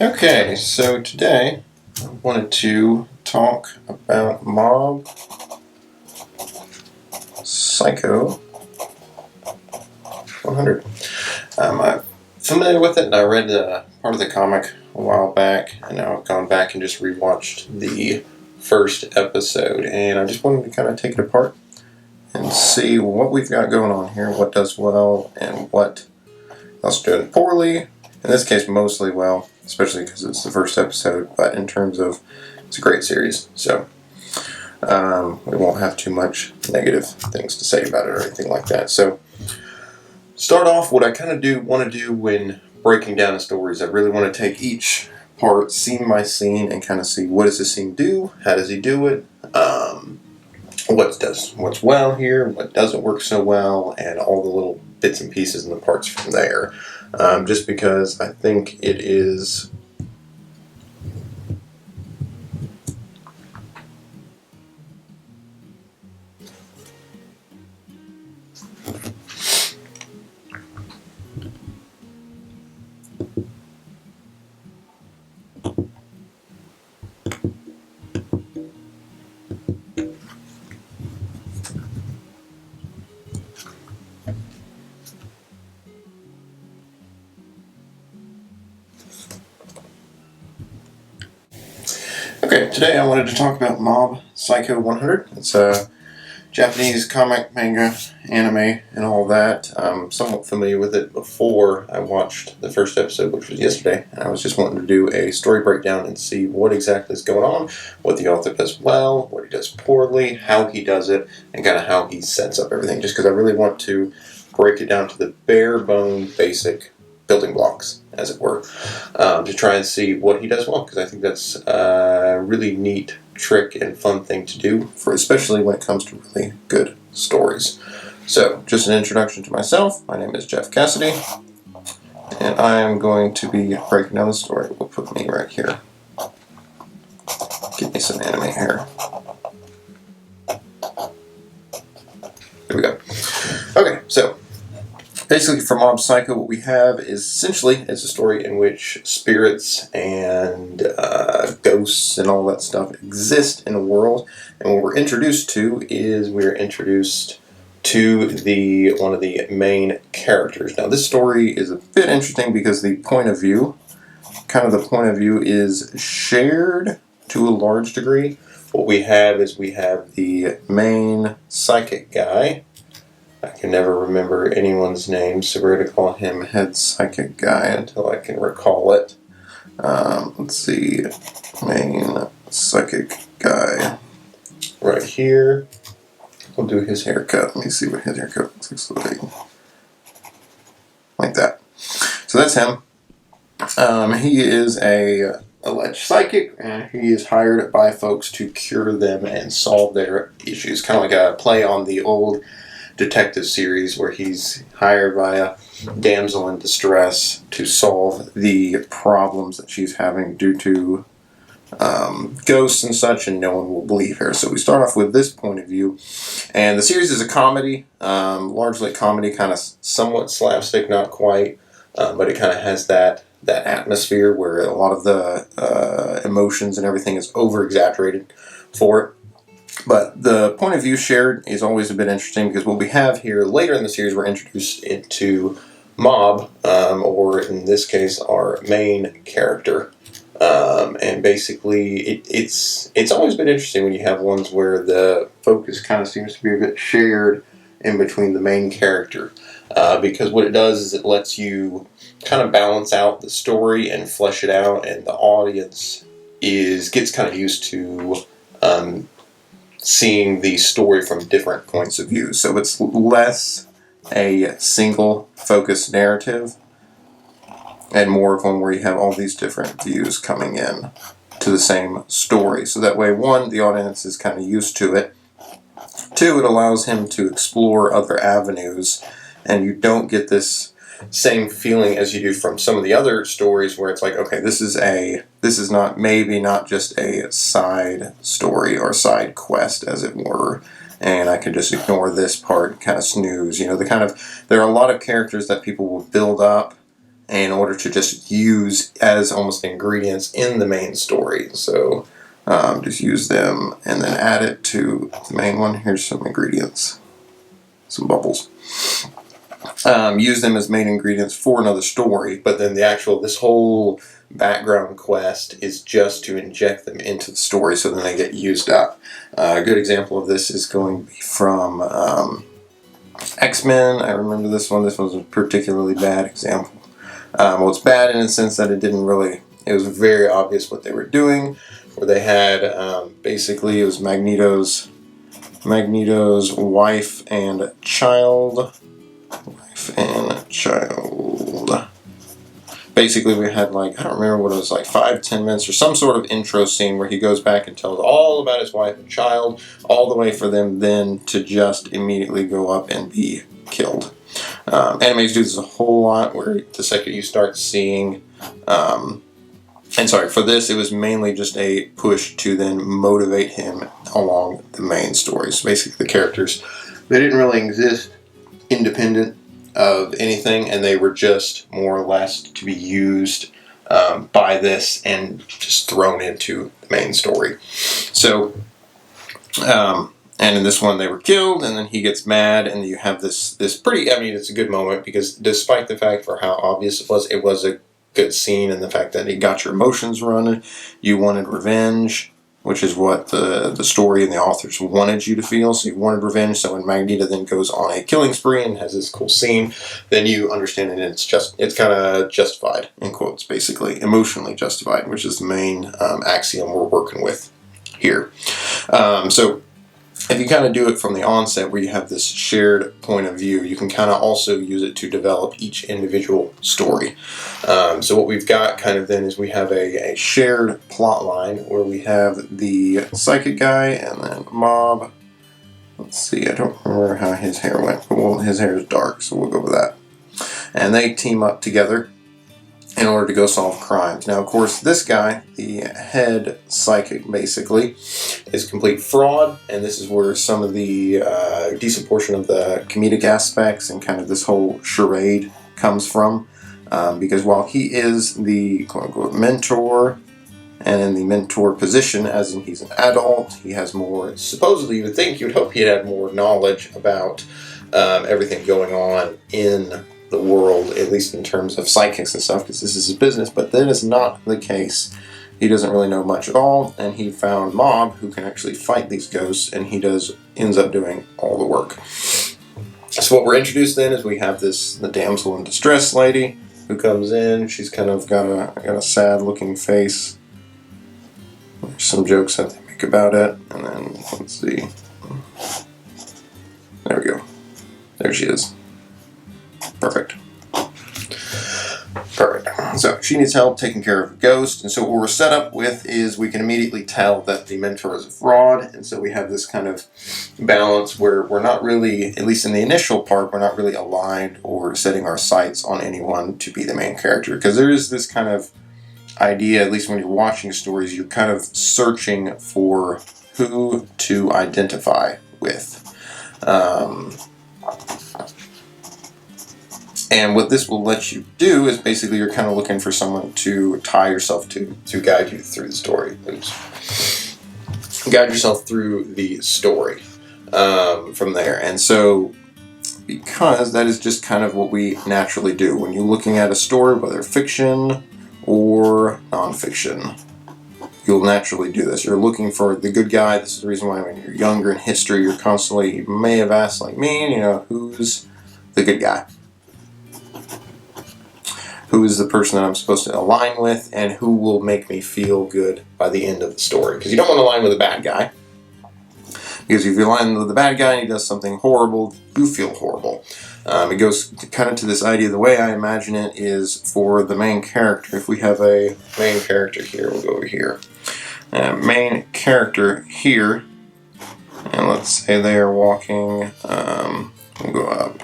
Okay, so today I wanted to talk about Mob Psycho 100. I'm familiar with it, and I read part of the comic a while back, and now I've gone back and just rewatched the first episode, and I just wanted to kind of take it apart and see what we've got going on here, what does well, and what else doing poorly. In this case, mostly well, especially because it's the first episode, but in terms of, it's a great series, so we won't have too much negative things to say about it or anything like that. So, start off, what I kind of want to do when breaking down a story is I really want to take each part, scene by scene, and kind of see what does this scene do, how does he do it, what's well here, what doesn't work so well, and all the little bits and pieces and the parts from there. Just because I think it is okay, today I wanted to talk about Mob Psycho 100. It's a Japanese comic, manga, anime, and all that. I'm somewhat familiar with it before I watched the first episode, which was yesterday, and I was just wanting to do a story breakdown and see what exactly is going on, what the author does well, what he does poorly, how he does it, and kind of how he sets up everything, just because I really want to break it down to the bare bone basic building blocks, as it were, to try and see what he does well, because I think that's a really neat trick and fun thing to do, for especially when it comes to really good stories. So, just an introduction to myself. My name is Jeff Cassidy, and I am going to be breaking down the story. We'll put me right here. Give me some anime here. There we go. Okay, so basically, for Mob Psycho, what we have is essentially it's a story in which spirits and ghosts and all that stuff exist in a world, and what we're introduced to is we're introduced to one of the main characters. Now, this story is a bit interesting because the point of view is shared to a large degree. What we have is we have the main psychic guy. I can never remember anyone's name, so we're going to call him Head Psychic Guy until I can recall it. Let's see, main Psychic Guy. Right here. We'll do his haircut. Let me see what his haircut looks like. Like that. So that's him. He is a alleged psychic, and he is hired by folks to cure them and solve their issues. Kind of like a play on the old detective series where he's hired by a damsel in distress to solve the problems that she's having due to ghosts and such, and no one will believe her. So we start off with this point of view, and the series is a comedy, largely comedy, kind of somewhat slapstick, not quite, but it kind of has that atmosphere where a lot of the emotions and everything is over exaggerated for it. But the point of view shared is always a bit interesting because what we have here later in the series, we're introduced into Mob, or in this case, our main character. And basically, it's always been interesting when you have ones where the focus kind of seems to be a bit shared in between the main character. Because what it does is it lets you kind of balance out the story and flesh it out, and the audience gets kind of used to seeing the story from different points of view. So it's less a single focused narrative and more of one where you have all these different views coming in to the same story. So that way, one, the audience is kind of used to it. Two, it allows him to explore other avenues, and you don't get this same feeling as you do from some of the other stories where it's like, okay, this is not just a side story or side quest, as it were, and I could just ignore this part, kind of snooze. There are a lot of characters that people will build up in order to just use as almost ingredients in the main story. So just use them and then add it to the main one. Here's some ingredients, some bubbles. Use them as main ingredients for another story, but then this whole background quest is just to inject them into the story so then they get used up. A good example of this is going to be from X-Men. I remember this one. This was a particularly bad example. Well, it's bad in the sense that it was very obvious what they were doing, where they had, basically it was Magneto's wife and child. Basically, we had I don't remember what it was, 5-10 minutes or some sort of intro scene where he goes back and tells all about his wife and child, all the way for them then to just immediately go up and be killed. Animes do this a whole lot, where the second you start seeing, for this it was mainly just a push to then motivate him along the main story. So basically the characters, they didn't really exist independent of anything, and they were just more or less to be used by this and just thrown into the main story. So, and in this one they were killed, and then he gets mad, and you have this pretty, it's a good moment, because despite the fact for how obvious it was a good scene, and the fact that it got your emotions running, you wanted revenge, which is what the story and the authors wanted you to feel. So you wanted revenge. So when Magneto then goes on a killing spree and has this cool scene, then you understand that it's kind of justified, in quotes, basically emotionally justified, which is the main axiom we're working with here. So if you kind of do it from the onset, where you have this shared point of view, you can kind of also use it to develop each individual story. So what we've got kind of then is we have a shared plot line where we have the psychic guy and then Mob. Let's see, I don't remember how his hair went, but his hair is dark, so we'll go with that. And they team up together in order to go solve crimes. Now, of course, this guy, the head psychic, basically, is complete fraud, and this is where some of the decent portion of the comedic aspects and kind of this whole charade comes from. Because while he is the quote-unquote mentor, and in the mentor position, as in he's an adult, he has more, supposedly you would hope he'd had more knowledge about everything going on in the world, at least in terms of psychics and stuff, because this is his business, but that is not the case. He doesn't really know much at all, and he found Mob, who can actually fight these ghosts, and he ends up doing all the work. So what we're introduced then is we have the damsel in distress lady who comes in. She's kind of got a sad looking face. There's some jokes that they make about it, and then let's see. There we go. There she is. Perfect. So she needs help taking care of a ghost, and so what we're set up with is we can immediately tell that the mentor is a fraud, and so we have this kind of balance where we're not really, at least in the initial part, we're not really aligned or setting our sights on anyone to be the main character, because there is this kind of idea, at least when you're watching stories, you're kind of searching for who to identify with. And what this will let you do is basically you're kind of looking for someone to tie yourself to guide you through the story. Guide yourself through the story from there. And so, because that is just kind of what we naturally do when you're looking at a story, whether fiction or nonfiction, you'll naturally do this. You're looking for the good guy. This is the reason why when you're younger in history, you may have asked like me, who's the good guy? Who is the person that I'm supposed to align with, and who will make me feel good by the end of the story? Because you don't want to align with a bad guy. Because if you align with the bad guy and he does something horrible, you feel horrible. It goes kind of to this idea, the way I imagine it is for the main character. If we have a main character here, we'll go over here. Main character here, and let's say they are walking, we'll go up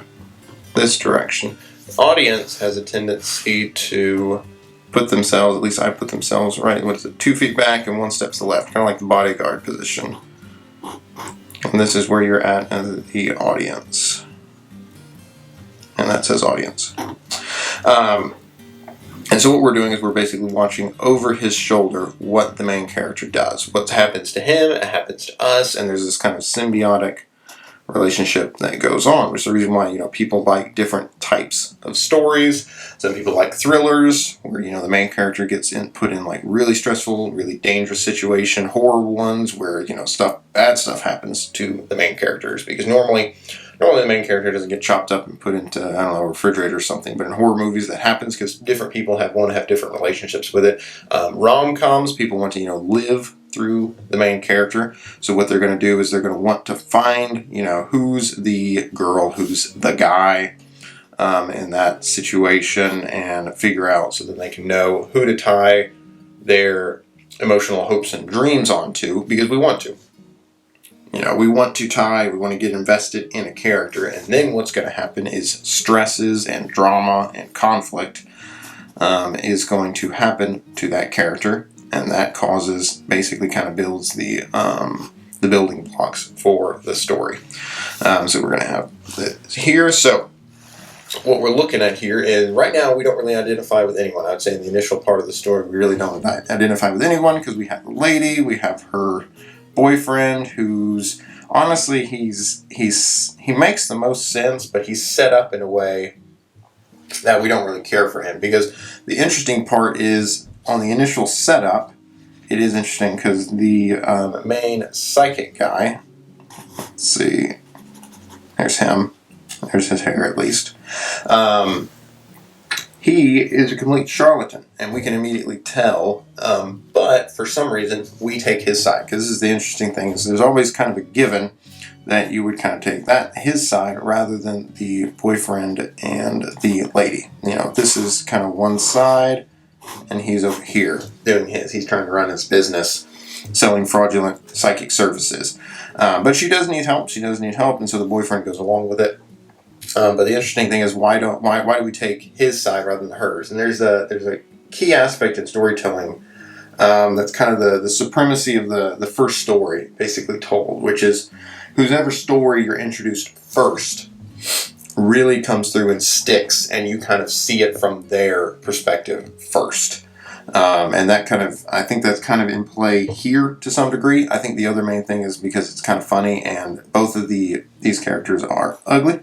this direction. Audience has a tendency to put themselves, at least I put themselves right, 2 feet back and 1 step to the left, kind of like the bodyguard position. And this is where you're at as the audience. And that says audience. And so what we're doing is we're basically watching over his shoulder what the main character does. What happens to him, it happens to us, and there's this kind of symbiotic relationship that goes on, which is the reason why, people like different types of stories. Some people like thrillers, where, the main character gets put in like really stressful, really dangerous situation. Horror ones where, bad stuff happens to the main characters, because normally the main character doesn't get chopped up and put into, a refrigerator or something. But in horror movies, that happens because different people want to have different relationships with it. Rom-coms, people want to, live through the main character. So what they're going to do is they're going to want to find, who's the girl, who's the guy in that situation, and figure out so that they can know who to tie their emotional hopes and dreams onto, because we want to. We want to get invested in a character, and then what's going to happen is stresses and drama and conflict is going to happen to that character, and that basically kind of builds the building blocks for the story. So we're going to have this here. So what we're looking at here is, right now we don't really identify with anyone. I would say in the initial part of the story we really don't identify with anyone, because we have the lady, we have her boyfriend, who's honestly he makes the most sense, but he's set up in a way that we don't really care for him. Because the interesting part is, on the initial setup, it is interesting because the main psychic guy, let's see, there's him, there's his hair at least, he is a complete charlatan, and we can immediately tell, but for some reason we take his side, because this is the interesting thing, is there's always kind of a given that you would kind of take his side rather than the boyfriend and the lady. This is kind of one side, and he's over here doing his. He's trying to run his business, selling fraudulent psychic services. But she does need help. And so the boyfriend goes along with it. But the interesting thing is, why do we take his side rather than hers? And there's a key aspect in storytelling that's kind of the supremacy of the first story basically told, which is whoever story you're introduced first really comes through and sticks, and you kind of see it from their perspective first. And I think that's kind of in play here to some degree. I think the other main thing is because it's kind of funny, and both of these characters are ugly,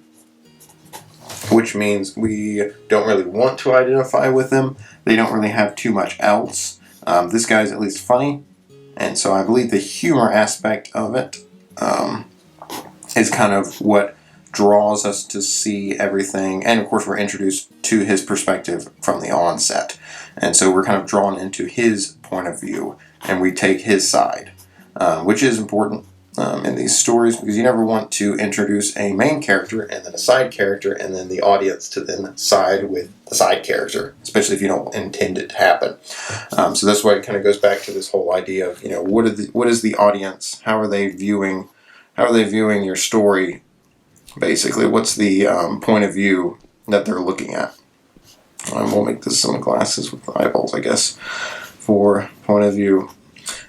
which means we don't really want to identify with them. They don't really have too much else. This guy's at least funny, and so I believe the humor aspect of it is kind of what draws us to see everything. And of course we're introduced to his perspective from the onset, and so we're kind of drawn into his point of view, and we take his side, which is important in these stories, because you never want to introduce a main character and then a side character and then the audience to then side with the side character, especially if you don't intend it to happen. So that's why it kind of goes back to this whole idea of, what is the audience, how are they viewing your story, basically. What's the point of view that they're looking at? We'll make this some glasses with eyeballs, I guess, for point of view.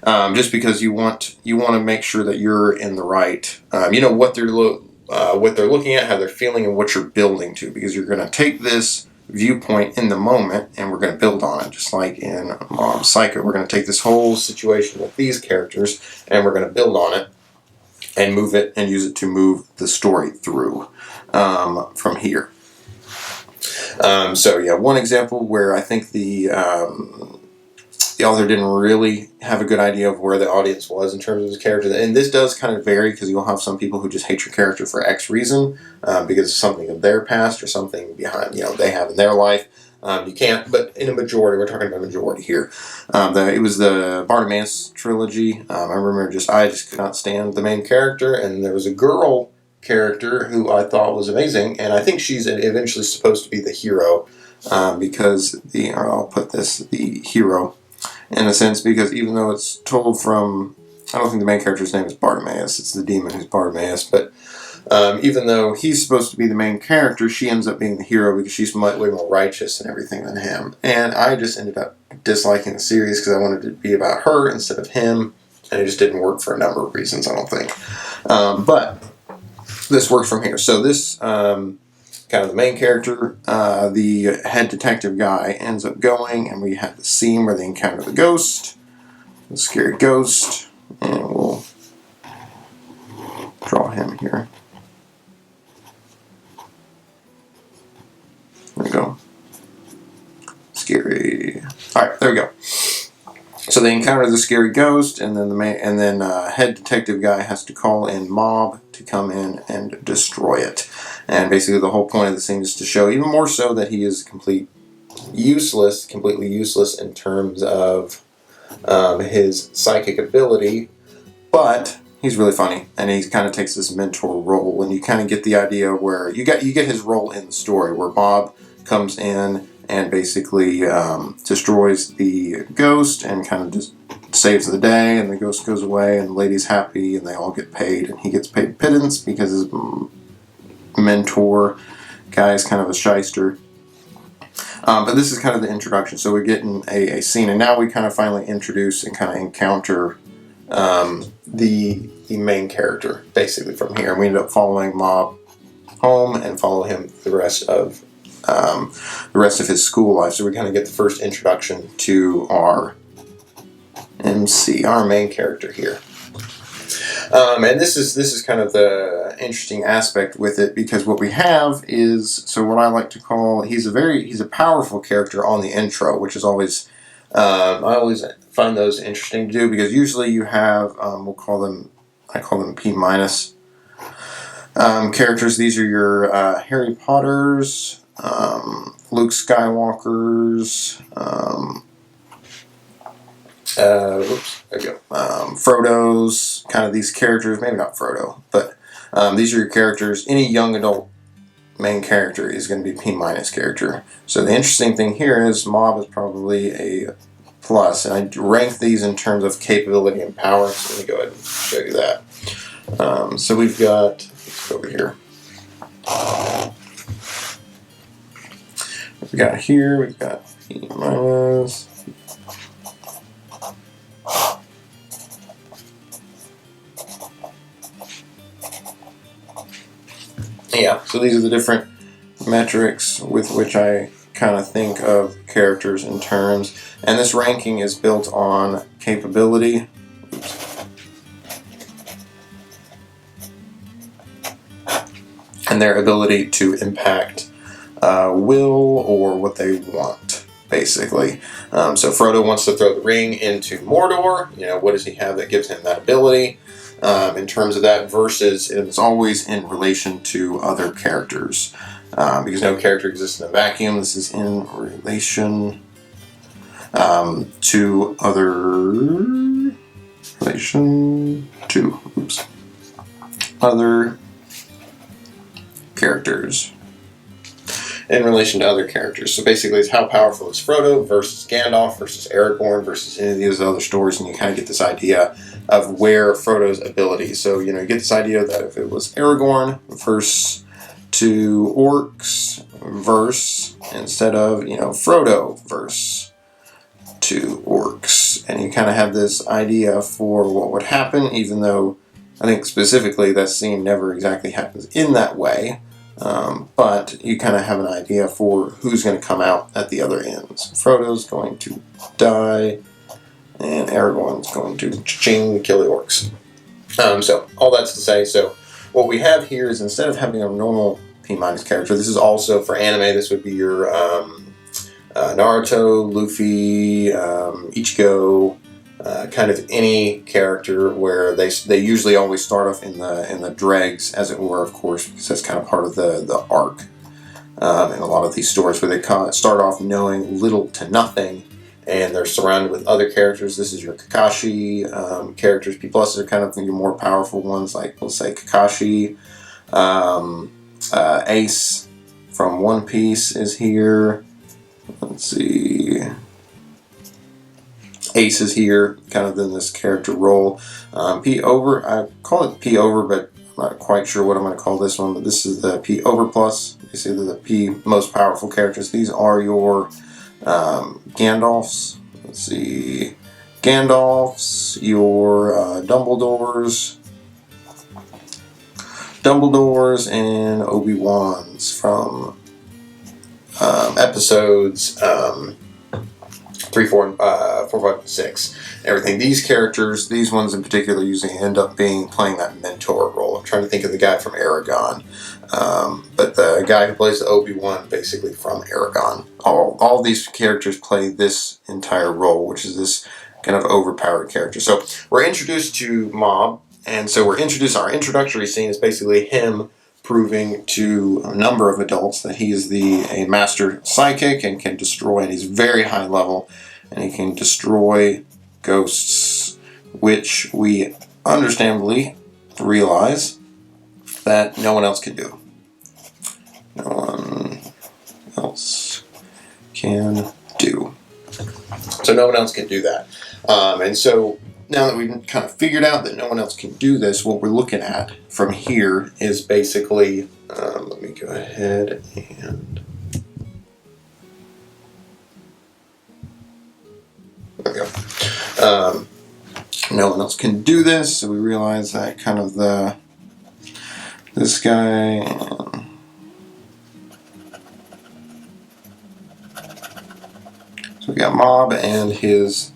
Just because you want to make sure that you're in the right, what they're looking at, how they're feeling, and what you're building to, because you're going to take this viewpoint in the moment and we're going to build on it, just like in Psycho. We're going to take this whole situation with these characters and we're going to build on it and move it and use it to move the story through from here. So yeah, one example where I think the author didn't really have a good idea of where the audience was in terms of his character. And this does kind of vary, because you'll have some people who just hate your character for X reason, because it's something of their past or something behind, they have in their life. You can't, but in a majority, we're talking about a majority here. It was the Bartimaeus trilogy. I remember I just could not stand the main character, and there was a girl character who I thought was amazing, and I think she's eventually supposed to be the hero, because the hero, in a sense, because even though it's told from, I don't think the main character's name is Bartimaeus, it's the demon who's Bartimaeus, but even though he's supposed to be the main character, she ends up being the hero because she's way more righteous and everything than him. And I just ended up disliking the series because I wanted it to be about her instead of him, and it just didn't work for a number of reasons, I don't think. But this works from here. So this kind of the main character. The head detective guy ends up going, and we have the scene where they encounter the ghost, the scary ghost, and we'll draw him here. There we go. Scary. All right, there we go. So they encounter the scary ghost, and then head detective guy has to call in mob to come in and destroy it. And basically, the whole point of the scene is to show even more so that he is completely useless in terms of his psychic ability, but he's really funny, and he kind of takes this mentor role, and you kind of get the idea where you get his role in the story, where Bob comes in and basically destroys the ghost and kind of just saves the day, and the ghost goes away, and the lady's happy, and they all get paid, and he gets paid pittance because his mentor guy is kind of a shyster. But this is kind of the introduction, so we're getting a scene, and now we kind of finally introduce and kind of encounter the main character, basically, from here. And we end up following Mob home and follow him the rest of his school life. So we kind of get the first introduction to our MC, our main character here. And this is kind of the interesting aspect with it, because what we have is, so what I like to call, he's a powerful character on the intro, which is always, I always find those interesting to do, because usually you have, I call them P minus characters. These are your Harry Potters, Luke Skywalkers, there we go. Frodo's, kind of these characters, maybe not Frodo, but these are your characters. Any young adult main character is going to be P minus character. So the interesting thing here is Mob is probably a plus, and I rank these in terms of capability and power. So let me go ahead and show you that. So we've got, let's go over here. We've got here, we've got P minus. Yeah, so these are the different metrics with which I kind of think of characters in terms. And this ranking is built on capability. Oops. And their ability to impact will or what they want, basically. So Frodo wants to throw the ring into Mordor. You know, what does he have that gives him that ability? In terms of that, versus it's always in relation to other characters, because no character exists in a vacuum. This is in relation to other characters. In relation to other characters. So basically it's how powerful is Frodo versus Gandalf versus Aragorn versus any of these other stories, and you kind of get this idea of where Frodo's abilities. So, you know, you get this idea that if it was Aragorn versus to orcs versus, instead of, you know, Frodo versus to orcs. And you kind of have this idea for what would happen, even though I think specifically that scene never exactly happens in that way. But you kind of have an idea for who's going to come out at the other ends. Frodo's going to die, and Aragorn's going to kill the orcs. So all that's to say, so what we have here is, instead of having a normal P minus character, this is also for anime. This would be your Naruto, Luffy, Ichigo. Kind of any character where they usually always start off in the dregs, as it were, of course, because that's kind of part of the arc in a lot of these stories, where they start off knowing little to nothing, and they're surrounded with other characters. This is your Kakashi characters. P pluses are kind of your more powerful ones, like we'll say Kakashi, Ace from One Piece is here. Let's see. Ace is here, kind of in this character role. P over, I call it P over, but I'm not quite sure what I'm going to call this one, but this is the P over plus. You see, they're the P most powerful characters. These are your Gandalfs. Let's see. Gandalfs, your Dumbledores. Dumbledores and Obi-Wans from episodes 3, 4, 4, 5, and 6. Everything. These characters, these ones in particular, usually end up playing that mentor role. I'm trying to think of the guy from Aragon. But the guy who plays the Obi-Wan, basically from Aragon. All these characters play this entire role, which is this kind of overpowered character. So we're introduced to Mob, and so our introductory scene is basically him proving to a number of adults that he is a master psychic and can destroy, and he's very high level, and he can destroy ghosts, which we understandably realize that no one else can do. No one else can do. So no one else can do that. And so now that we've kind of figured out that no one else can do this, what we're looking at from here is basically, let me go ahead and, there we go. No one else can do this, so we realize that kind of this guy, so we got Mob and his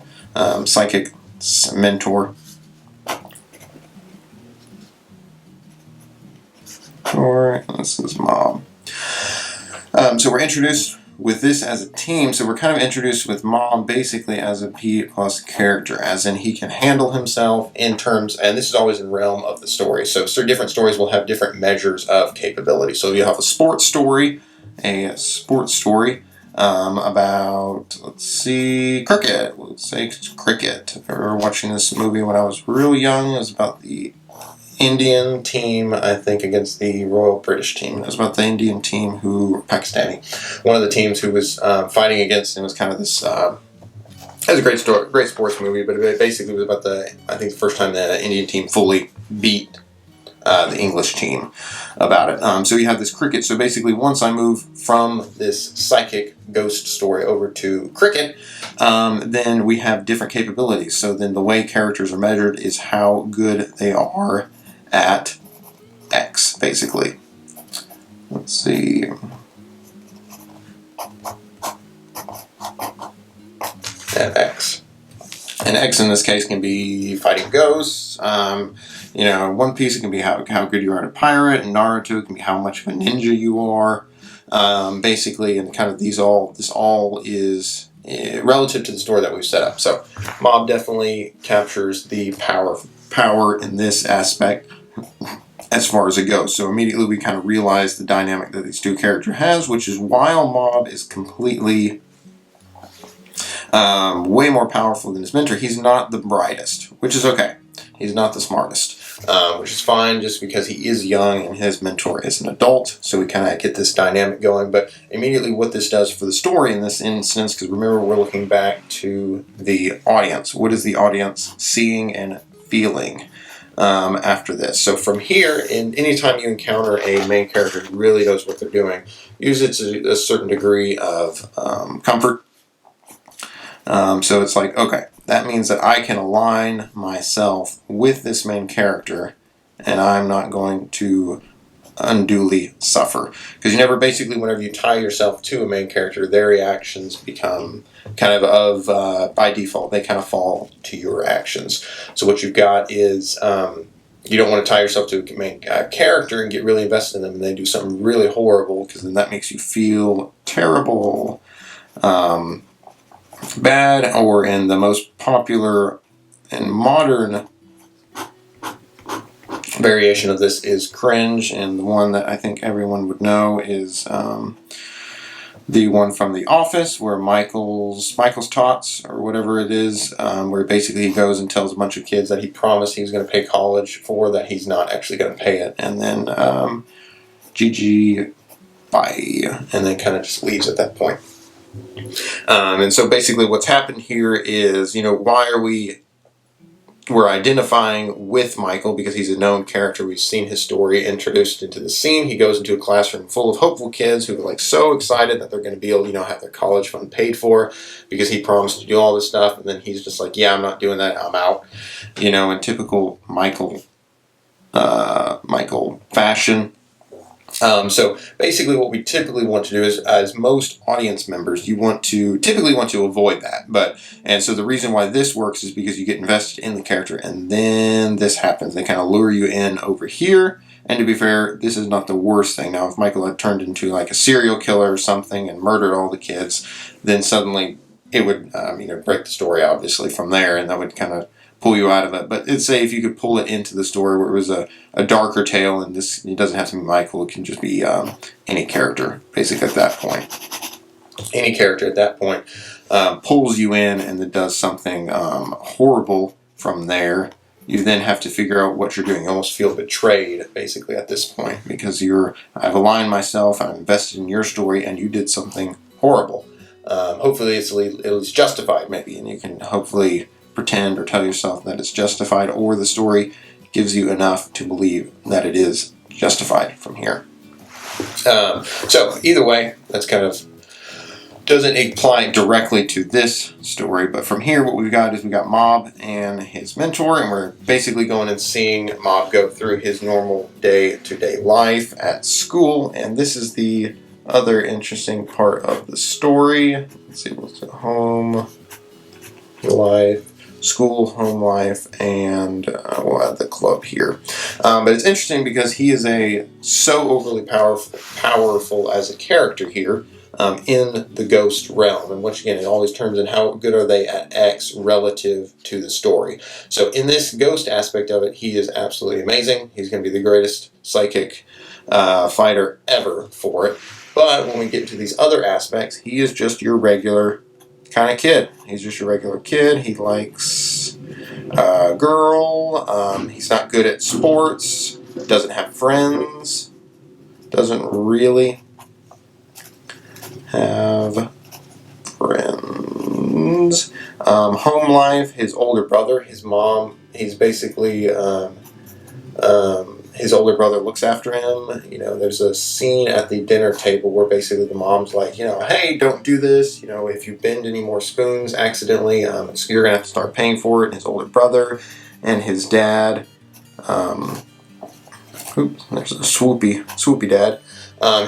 psychic mentor. This is Mob. So we're introduced with this as a team. So we're kind of introduced with Mob basically as a P+ character, as in he can handle himself in terms, and this is always in realm of the story. So different stories will have different measures of capability. So you have a sports story about, let's see, cricket. Let's say cricket. I remember watching this movie when I was real young. It was about the Indian team, I think, against the Royal British team. It was about the Indian team Pakistani. One of the teams who was fighting against him was kind of this, it was a great story, great sports movie, but it basically was about the first time the Indian team fully beat the English team about it. So you have this cricket. So basically, once I move from this psychic ghost story over to cricket, then we have different capabilities. So then the way characters are measured is how good they are at X, basically. Let's see. At X. And X in this case can be fighting ghosts. One Piece, it can be how good you are at a pirate, and Naruto, it can be how much of a ninja you are. Basically, and kind of this all is relative to the story that we've set up. So Mob definitely captures the power in this aspect as far as it goes. So immediately we kind of realize the dynamic that these two characters has, which is while Mob is completely way more powerful than his mentor, he's not the brightest, which is okay. He's not the smartest, which is fine just because he is young and his mentor is an adult. So we kind of get this dynamic going. But immediately what this does for the story in this instance, because remember we're looking back to the audience. What is the audience seeing and feeling after this? So from here, anytime you encounter a main character who really knows what they're doing, usually it's a certain degree of comfort. So it's like, okay, that means that I can align myself with this main character and I'm not going to unduly suffer. Because whenever you tie yourself to a main character, their reactions become kind of by default, they kind of fall to your actions. So what you've got is, you don't want to tie yourself to a main character and get really invested in them and they do something really horrible, because then that makes you feel terrible. Bad, or in the most popular and modern variation of this is cringe, and the one that I think everyone would know is the one from The Office, where Michael's Tots, or whatever it is, where basically he goes and tells a bunch of kids that he promised he was going to pay college for, that he's not actually going to pay it, and then GG, bye, and then kind of just leaves at that point. And so basically what's happened here is, we're identifying with Michael because he's a known character. We've seen his story introduced into the scene. He goes into a classroom full of hopeful kids who are so excited that they're going to be able to, have their college fund paid for because he promised to do all this stuff. And then he's just like, yeah, I'm not doing that. I'm out. In typical Michael Michael fashion. So basically what we typically want to do is, as most audience members, you typically want to avoid that. And so the reason why this works is because you get invested in the character and then this happens. They kind of lure you in over here. And to be fair, this is not the worst thing. Now, if Michael had turned into like a serial killer or something and murdered all the kids, then suddenly it would, break the story obviously from there, and that would kind of pull you out of it. But let's say if you could pull it into the story where it was a darker tale, and it doesn't have to be Michael, it can just be any character, basically at that point. Any character at that point pulls you in and then does something horrible from there. You then have to figure out what you're doing. You almost feel betrayed, basically, at this point, because I've aligned myself, I'm invested in your story, and you did something horrible. Hopefully it's at least justified, maybe, and you can hopefully pretend or tell yourself that it's justified, or the story gives you enough to believe that it is justified from here. So either way, that's kind of doesn't apply directly to this story, but from here what we've got is we've got Mob and his mentor, and we're basically going and seeing Mob go through his normal day-to-day life at school, and this is the other interesting part of the story. Let's see, what's it? Home life, school, home life, and we'll add the club here. But it's interesting because he is so overly powerful as a character here in the ghost realm. And once again, it always turns in how good are they at X relative to the story. So in this ghost aspect of it, he is absolutely amazing. He's going to be the greatest psychic fighter ever for it. But when we get to these other aspects, he is just your regular kind of kid. He's just your regular kid. He likes a girl. He's not good at sports. Doesn't have friends. Doesn't really have friends. Home life, his older brother, his mom, he's basically, his older brother looks after him. There's a scene at the dinner table where basically the mom's like, hey, don't do this. If you bend any more spoons accidentally, you're going to have to start paying for it. And his older brother and his dad, there's a swoopy dad.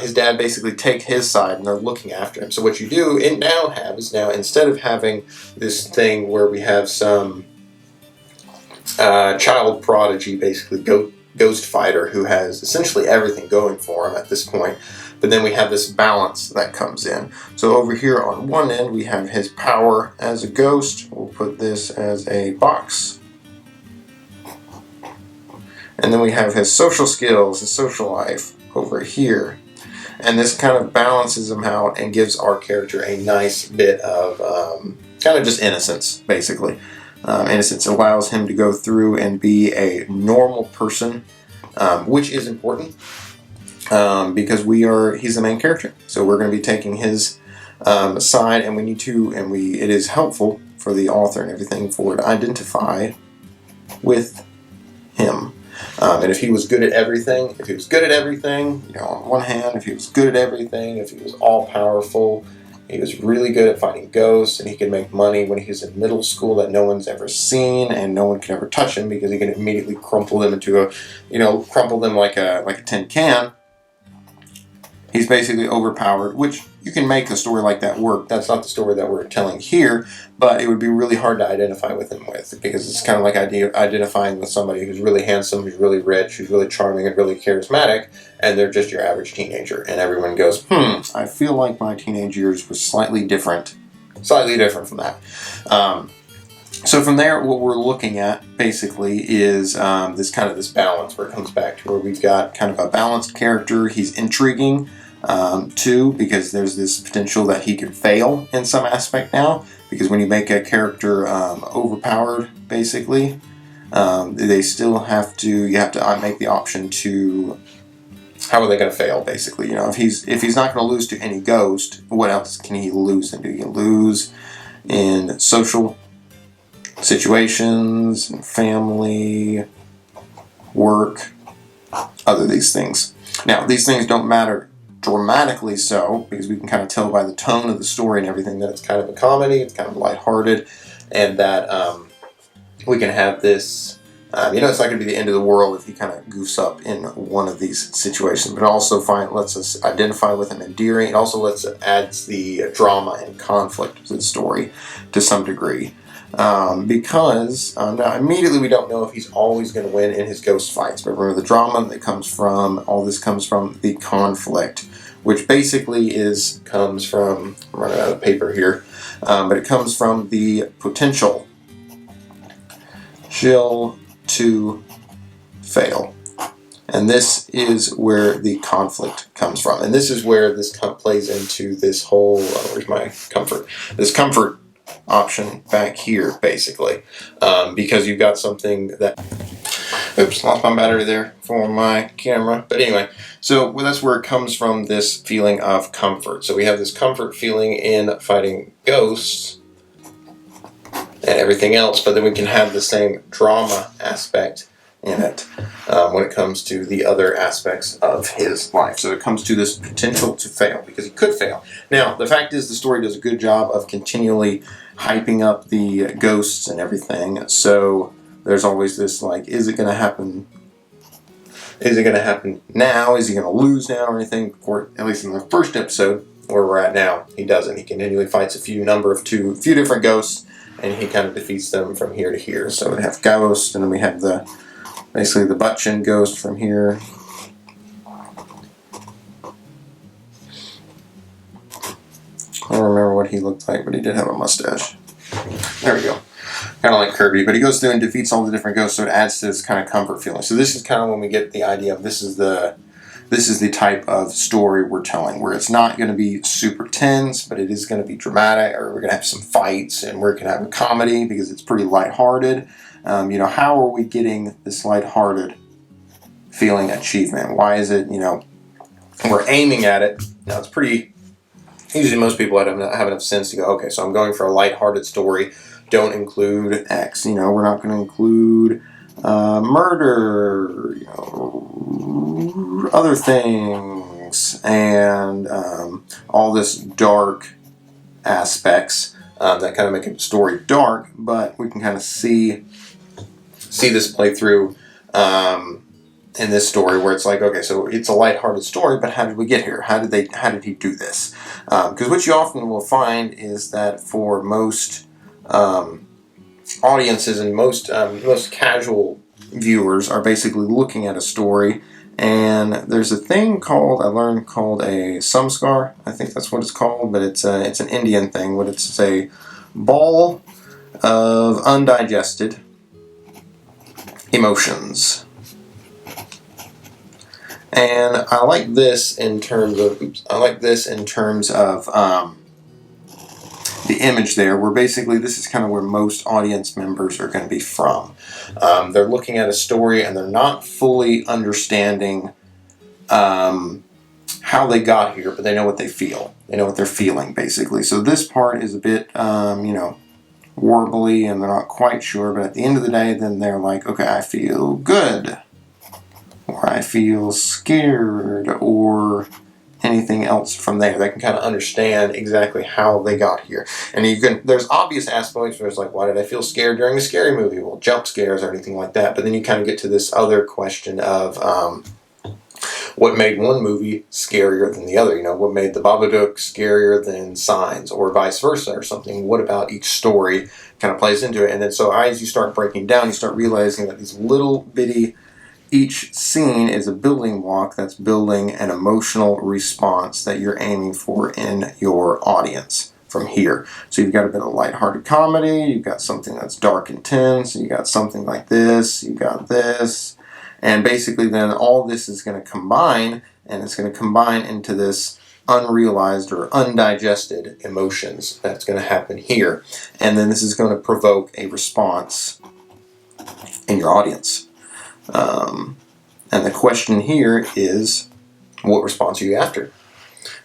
His dad basically take his side and they're looking after him. So what you do now instead of having this thing where we have some child prodigy, basically ghost fighter who has essentially everything going for him at this point, but then we have this balance that comes in. So over here on one end we have his power as a ghost. We'll put this as a box. And then we have his social skills, his social life over here. And this kind of balances him out and gives our character a nice bit of kind of just innocence, basically. Innocence allows him to go through and be a normal person, which is important because he's the main character. So we're going to be taking his side, and it is helpful for the author and everything for it to identify with him. And if he was good at everything, on one hand, if he was good at everything, if he was all-powerful, he was really good at fighting ghosts, and he could make money when he was in middle school that no one's ever seen, and no one can ever touch him because he can immediately crumple them like a tin can. He's basically overpowered, which you can make a story like that work. That's not the story that we're telling here, but it would be really hard to identify with him because it's kind of like identifying with somebody who's really handsome, who's really rich, who's really charming and really charismatic, and they're just your average teenager. And everyone goes, I feel like my teenage years was slightly different from that. So from there, what we're looking at basically is this balance where it comes back to where we've got kind of a balanced character. He's intriguing too, because there's this potential that he could fail in some aspect now. Because when you make a character overpowered, basically, you have to make the option to. How are they going to fail, basically? If he's not going to lose to any ghost, what else can he lose in? He can lose in social situations, and family, work, other these things. Now, these things don't matter dramatically so, because we can kind of tell by the tone of the story and everything that it's kind of a comedy, it's kind of lighthearted, and that we can have this It's not going to be the end of the world if he kind of goofs up in one of these situations, but it also lets us identify with him endearing. It also adds the drama and conflict to the story to some degree. Because now immediately we don't know if he's always going to win in his ghost fights, but remember the drama that comes from all this comes from the conflict, which basically comes from, I'm running out of paper here, but it comes from the potential to fail. And this is where the conflict comes from. And this is where this plays into this whole, where's my comfort? This comfort option back here, basically. Because you've got something that, oops, lost my battery there for my camera. But anyway, so that's where it comes from, this feeling of comfort. So we have this comfort feeling in fighting ghosts and everything else, but then we can have the same drama aspect in it when it comes to the other aspects of his life. So it comes to this potential to fail, because he could fail. Now, the fact is the story does a good job of continually hyping up the ghosts and everything, so there's always this, like, is it going to happen? Is it going to happen now? Is he going to lose now or anything? Or at least in the first episode, where we're at now, he doesn't. He continually fights a few different ghosts, and he kind of defeats them from here to here. So we have Ghost, and then we have basically the butt chin ghost from here. I don't remember what he looked like, but he did have a mustache. There we go. Kind of like Kirby, but he goes through and defeats all the different ghosts, so it adds to this kind of comfort feeling. So this is kind of when we get the idea of this is the type of story we're telling, where it's not going to be super tense, but it is going to be dramatic, or we're going to have some fights, and we're going to have a comedy because it's pretty lighthearted. How are we getting this lighthearted feeling achievement? Why is it, we're aiming at it. Now, it's pretty, usually most people have enough sense to go, okay, so I'm going for a lighthearted story. Don't include X. We're not going to include murder, other things, and all this dark aspects that kind of make a story dark, but we can kind of see this play through in this story, where it's like, okay, so it's a lighthearted story, but how did we get here? How did he do this? Because what you often will find is that for most audiences and most casual viewers are basically looking at a story, and there's a thing called a samskar. I think that's what it's called, but it's an Indian thing. But it's a ball of undigested emotions. And I like this in terms of the image there, where basically this is kind of where most audience members are going to be from. They're looking at a story and they're not fully understanding how they got here, but they know what they feel. They know what they're feeling, basically. So this part is a bit, warbly, and they're not quite sure, but at the end of the day, then they're like, okay, I feel good, or I feel scared, or anything else from there. They can kind of understand exactly how they got here. And there's obvious aspects where it's like, why did I feel scared during a scary movie? Well, jump scares or anything like that. But then you kind of get to this other question of what made one movie scarier than the other? What made the Babadook scarier than Signs, or vice versa, or something? What about each story kind of plays into it? And then so as you start breaking down, you start realizing that these little bitty, each scene is a building block that's building an emotional response that you're aiming for in your audience from here. So you've got a bit of lighthearted comedy, you've got something that's dark and tense, you got something like this, you got this, and basically then all this is going to combine, and it's going to combine into this unrealized or undigested emotions that's going to happen here. And then this is going to provoke a response in your audience. And the question here is, what response are you after?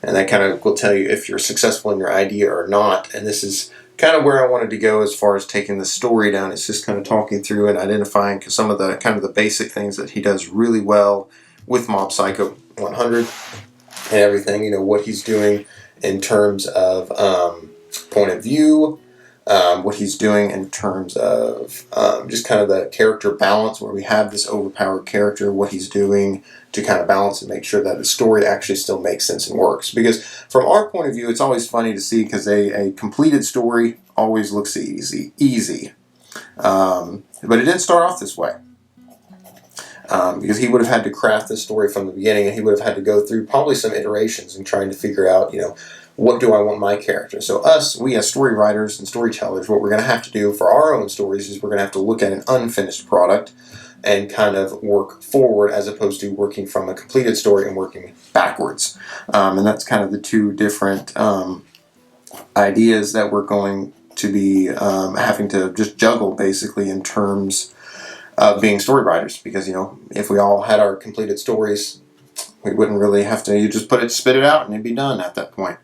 And that kind of will tell you if you're successful in your idea or not. And this is kind of where I wanted to go as far as taking the story down. It's just kind of talking through and identifying some of the kind of the basic things that he does really well with Mob Psycho 100 and everything. What he's doing in terms of point of view, what he's doing in terms of just kind of the character balance, where we have this overpowered character, what he's doing to kind of balance and make sure that the story actually still makes sense and works. Because from our point of view, it's always funny to see, because a completed story always looks easy. But it didn't start off this way. Because he would have had to craft this story from the beginning, and he would have had to go through probably some iterations and trying to figure out, what do I want my character? So we as story writers and storytellers, what we're going to have to do for our own stories is we're going to have to look at an unfinished product and kind of work forward, as opposed to working from a completed story and working backwards. And that's kind of the two different ideas that we're going to be having to just juggle, basically, in terms of being story writers. Because, if we all had our completed stories, we wouldn't really have to, you just spit it out and it'd be done at that point.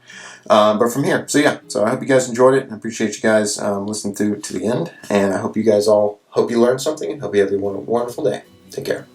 But from here, so I hope you guys enjoyed it. I appreciate you guys listening through to the end, and I hope you guys hope you learned something, and hope you have a wonderful day. Take care.